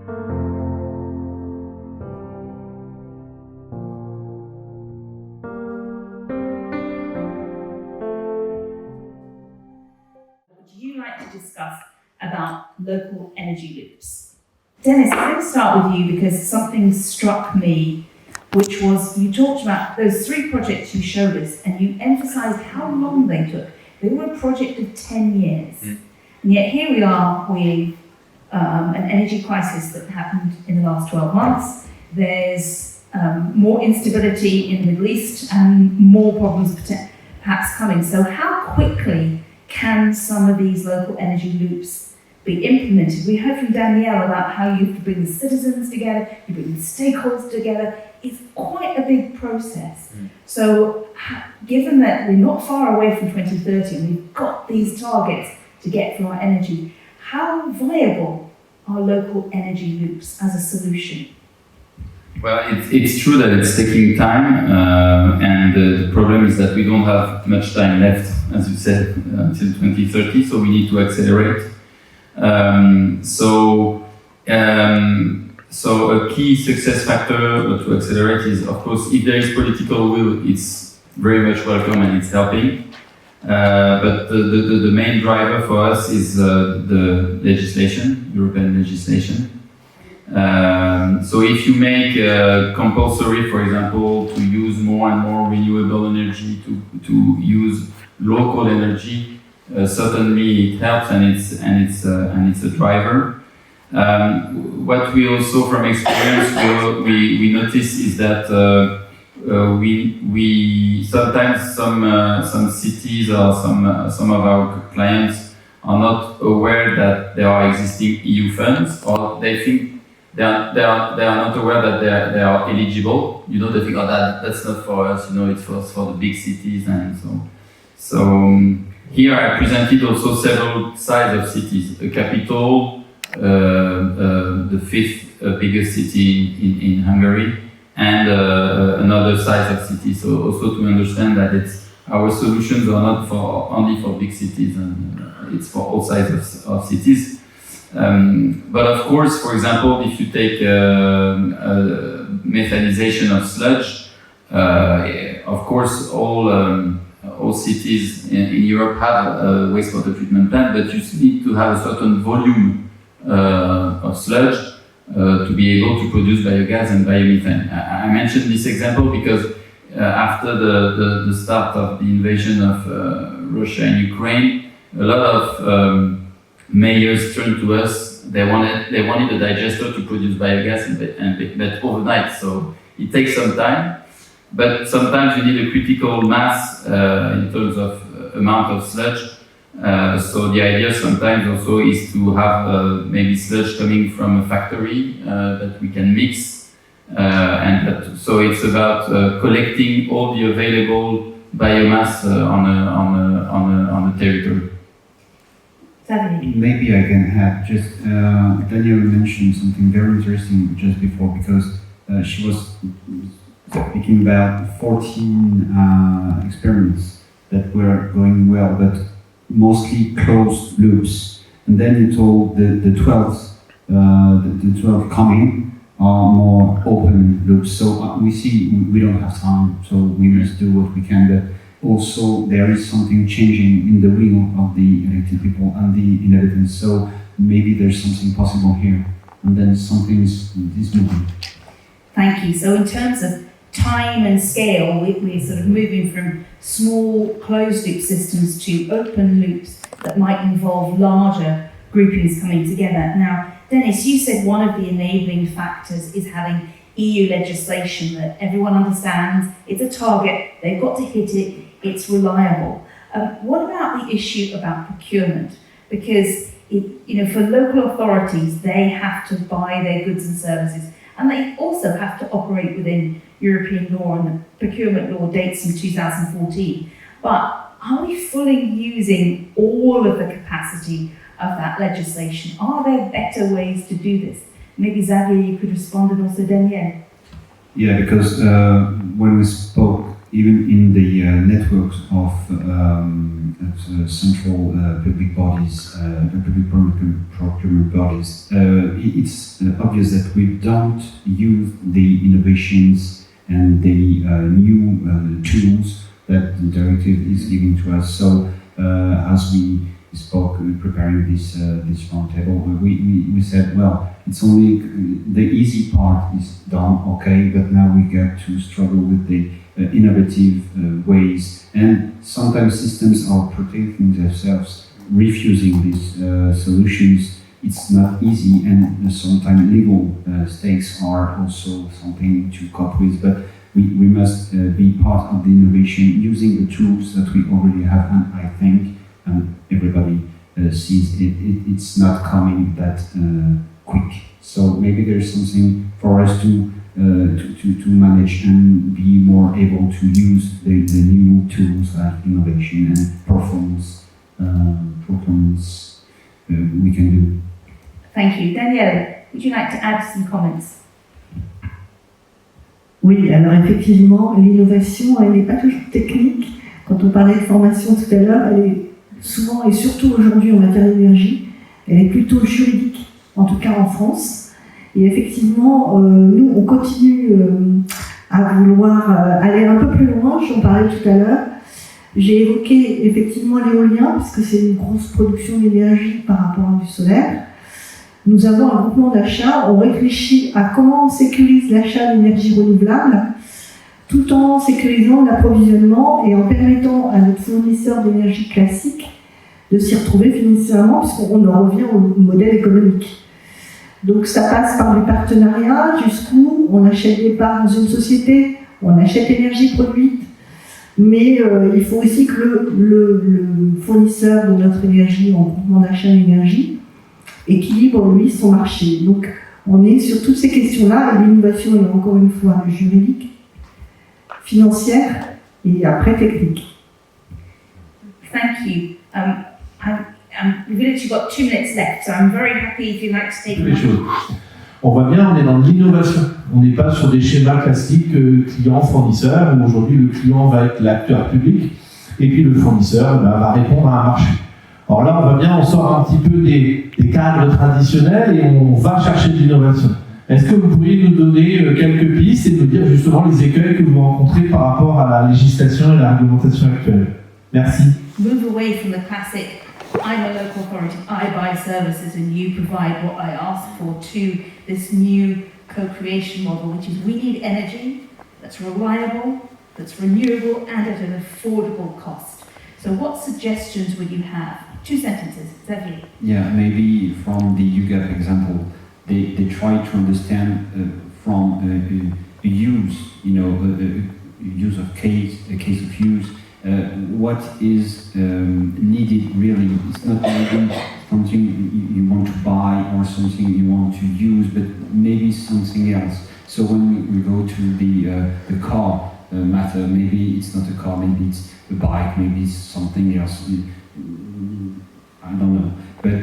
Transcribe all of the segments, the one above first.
Would you like to discuss about local energy loops? Dennis, I'm going to start with you because something struck me, which was you talked about those 3 projects you showed us and you emphasised how long they took. They were a project of 10 years. And yet here we are with an energy crisis that happened in the last 12 months. There's more instability in the Middle East and more problems perhaps coming. So how quickly can some of these local energy loops be implemented? We heard from Danielle about how you have to bring the citizens together, you bring the stakeholders together. It's quite a big process. So given that we're not far away from 2030 and we've got these targets to get for our energy, how viable are local energy loops as a solution? Well, it's true that it's taking time, and the problem is that we don't have much time left, as you said, until 2030, so we need to accelerate. So a key success factor to accelerate is, of course, if there is political will, it's very much welcome and it's helping. But the main driver for us is the legislation, European legislation. So if you make compulsory, for example, to use more and more renewable energy, to use local energy, certainly it helps and it's a driver. What we also, from experience, we notice is that we sometimes some cities or some of our clients are not aware that there are existing EU funds, or they think they are not aware that they are eligible. You know, they think, oh, that's not for us. You know, it's for the big cities and so. So here I presented also several sides of cities: a capital, the 5th biggest city in Hungary, and another size of city. So also to understand that our solutions are not only for big cities, and it's for all sizes of cities. But of course, for example, if you take methanization of sludge, of course all cities in Europe have a wastewater treatment plant, but you need to have a certain volume of sludge to be able to produce biogas and biomethane. I mentioned this example because after the start of the invasion of Russia and Ukraine, a lot of mayors turned to us. They wanted a digester to produce biogas but overnight. So it takes some time, but sometimes you need a critical mass in terms of amount of sludge. So the idea sometimes also is to have maybe sludge coming from a factory that we can mix, so it's about collecting all the available biomass on a territory. Maybe I can add just Danielle mentioned something very interesting just before, because she was speaking about 14 experiments that were going well, but mostly closed loops. And then you told the 12 coming are more open loops. So we see we don't have time, so we must do what we can. But also there is something changing in the will of the elected people and the inhabitants. So maybe there's something possible here, and then something is moving. Thank you. So in terms of time and scale, we're sort of moving from small closed-loop systems to open loops that might involve larger groupings coming together. Now, Dennis, you said one of the enabling factors is having EU legislation that everyone understands. It's a target, they've got to hit it, it's reliable. What about the issue about procurement? Because for local authorities, they have to buy their goods and services, and they also have to operate within European law, and the procurement law dates from 2014. But are we fully using all of the capacity of that legislation? Are there better ways to do this? Maybe Xavier, you could respond, and also Danielle. Yeah, because when we spoke even in the networks of central public bodies, public procurement bodies, it's obvious that we don't use the innovations and the new tools that the directive is giving to us. So, as we spoke preparing this roundtable, we said, well, it's only the easy part is done, okay, but now we get to struggle with the innovative ways, and sometimes systems are protecting themselves, refusing these solutions. It's not easy, and sometimes legal stakes are also something to cope with, but we must be part of the innovation using the tools that we already have, and I think everybody sees it's not coming that quick. So maybe there's something for us to manage and be more able to use the new tools like innovation and performance we can do. Thank you. Danielle, would you like to add some comments? Oui, alors effectivement, l'innovation, elle n'est pas toujours technique. Quand on parlait de formation tout à l'heure, elle est souvent, et surtout aujourd'hui en matière d'énergie, elle est plutôt juridique, en tout cas en France. Et effectivement, nous, on continue à vouloir aller un peu plus loin, j'en parlais tout à l'heure. J'ai évoqué effectivement l'éolien, puisque c'est une grosse production d'énergie par rapport à du solaire. Nous avons un groupement d'achat, on réfléchit à comment on sécurise l'achat d'énergie renouvelable, tout en sécurisant l'approvisionnement et en permettant à notre fournisseur d'énergie classique de s'y retrouver financièrement, puisqu'on en revient au modèle économique. Donc ça passe par des partenariats, jusqu'où on achète des parts dans une société, on achète l'énergie produite, mais il faut aussi que le fournisseur de notre énergie en groupement d'achat d'énergie équilibre, lui, son marché. Donc on est sur toutes ces questions-là, et l'innovation est encore une fois juridique, financière et après technique. Thank you. Village, you've got 2 minutes left, so I'm very happy if you'd like to take Les choses. On voit bien, on est dans l'innovation. On n'est pas sur des schémas classiques client-fournisseur, où aujourd'hui le client va être l'acteur public, et puis le fournisseur va répondre à un marché. Alors là, on voit bien, on sort un petit peu des cadres traditionnels et on va chercher de l'innovation. Est-ce que vous pourriez nous donner quelques pistes et nous dire justement les écueils que vous rencontrez par rapport à la législation et la réglementation actuelle? Merci. Move away from the classic, I'm a local authority, I buy services and you provide what I ask for, to this new co-creation model, which is we need energy that's reliable, that's renewable, and at an affordable cost. So what suggestions would you have? 2 sentences, Xavier. Yeah, maybe from the UGAP example, they try to understand from a use, use of case of use, what is needed really. It's not maybe something you want to buy or something you want to use, but maybe something else. So when we go to the car matter, maybe it's not a car, maybe it's a bike, maybe it's something else. I don't know. But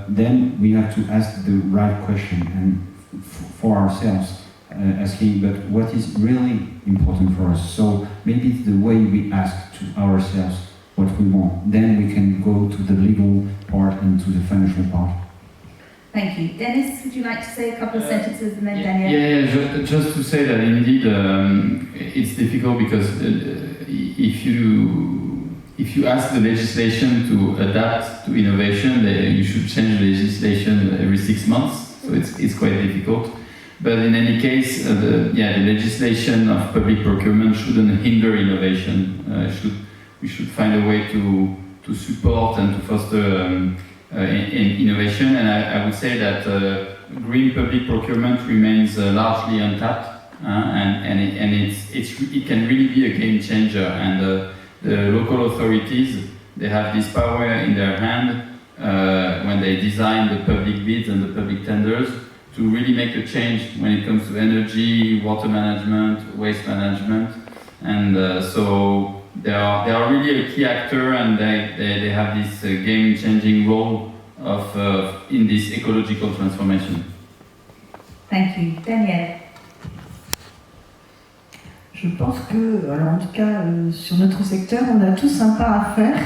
then we have to ask the right question, and for ourselves, asking, but what is really important for us? So maybe it's the way we ask to ourselves what we want. Then we can go to the legal part and to the financial part. Thank you. Dennis, would you like to say a couple of sentences, and then Danielle? Yeah, just to say that indeed it's difficult because if you ask the legislation to adapt to innovation, you should change the legislation every 6 months, so it's quite difficult. But in any case, the legislation of public procurement shouldn't hinder innovation. We should find a way to support and to foster innovation. And I would say that green public procurement remains largely untapped, and it can really be a game changer. And the local authorities, they have this power in their hand when they design the public bids and the public tenders to really make a change when it comes to energy, water management, waste management. And so they are really a key actor, and they have this game-changing role in this ecological transformation. Thank you. Danielle. Je pense que, alors en tout cas sur notre secteur, on a tous un pas à faire,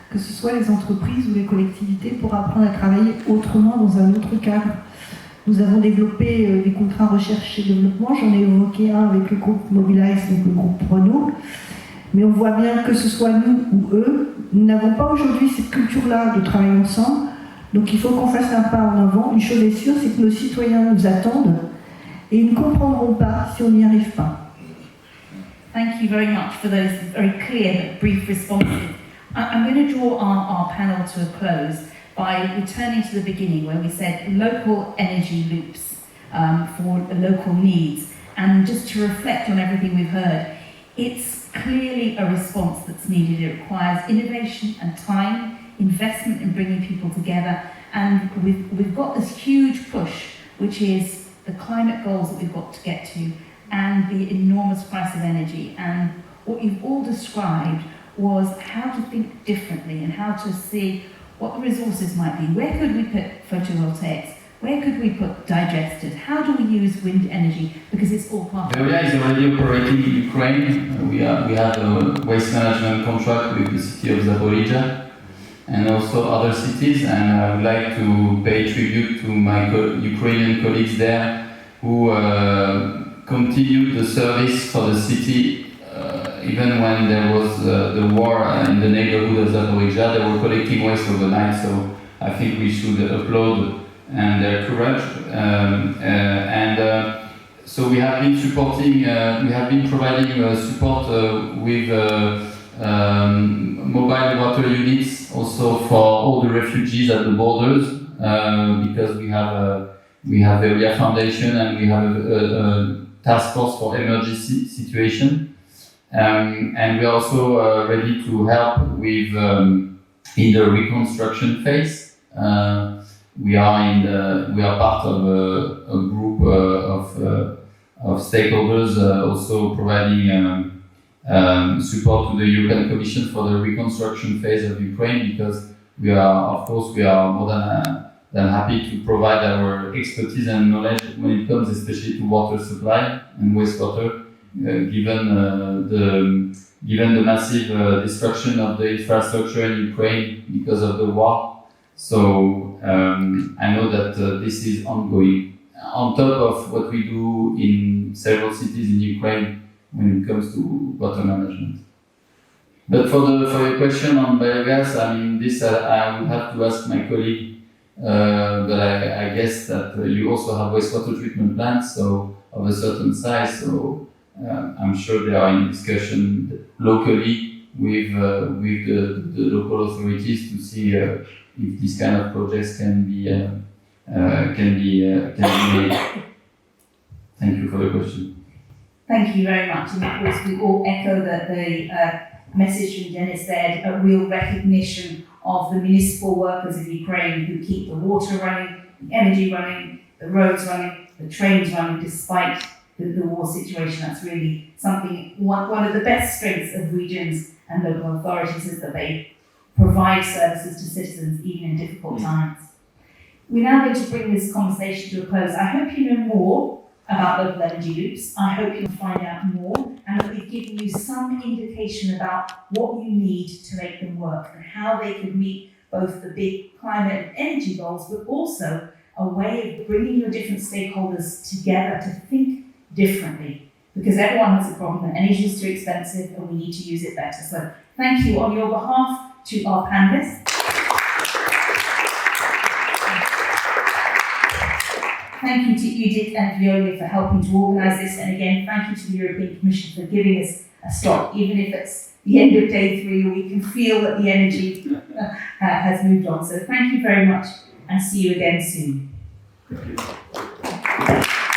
que ce soit les entreprises ou les collectivités, pour apprendre à travailler autrement dans un autre cadre. Nous avons développé des contrats recherche et développement, j'en ai évoqué un avec le groupe Mobilize, donc le groupe Renault, mais on voit bien que ce soit nous ou eux, nous n'avons pas aujourd'hui cette culture-là de travailler ensemble, donc il faut qu'on fasse un pas en avant. Une chose est sûre, c'est que nos citoyens nous attendent et ils ne comprendront pas si on n'y arrive pas. Thank you very much for those very clear but brief responses. I'm going to draw our panel to a close by returning to the beginning where we said local energy loops for local needs. And just to reflect on everything we've heard, it's clearly a response that's needed. It requires innovation and time, investment in bringing people together. And we've got this huge push, which is the climate goals that we've got to get to and the enormous price of energy. And what you've all described was how to think differently and how to see what the resources might be. Where could we put photovoltaics? Where could we put digesters? How do we use wind energy? Because it's all part of it. Veolia is already operating in Ukraine. We have a waste management contract with the city of Zaporizhia and also other cities. And I would like to pay tribute to my Ukrainian colleagues there who continued the service for the city even when there was the war in the neighborhood of Zaporizhia. They were collecting waste overnight, so I think we should applaud and their courage. So we have been supporting, we have been providing support with mobile water units also for all the refugees at the borders, because we have the Veolia Foundation and we have a task force for emergency situation. And we are also ready to help with in the reconstruction phase. We are part of a group of stakeholders also providing support to the European Commission for the reconstruction phase of Ukraine, because we are more than happy to provide our expertise and knowledge when it comes especially to water supply and wastewater. Given the massive destruction of the infrastructure in Ukraine because of the war. So I know that this is ongoing. On top of what we do in several cities in Ukraine when it comes to water management. But for your question on biogas, I mean, this I would have to ask my colleague, but I guess that you also have wastewater treatment plants, so of a certain size, so I'm sure they are in discussion locally with the local authorities to see if this kind of projects can be made. Thank you for the question. Thank you very much. And of course, we all echo the message from Dennis there, a real recognition of the municipal workers of Ukraine who keep the water running, the energy running, the roads running, the trains running, despite the war situation. That's really something, one of the best strengths of regions and local authorities is that they provide services to citizens even in difficult times. We're now going to bring this conversation to a close. I hope you know more about local energy loops. I hope you'll find out more and that we've given you some indication about what you need to make them work and how they could meet both the big climate and energy goals, but also a way of bringing your different stakeholders together to think differently, because everyone has a problem that energy is too expensive and we need to use it better. So thank you on your behalf to our panelists. Thank you to Edith and Veolia for helping to organise this, and again thank you to the European Commission for giving us a stop, even if it's the end of day 3, we can feel that the energy has moved on. So thank you very much and see you again soon. Thank you.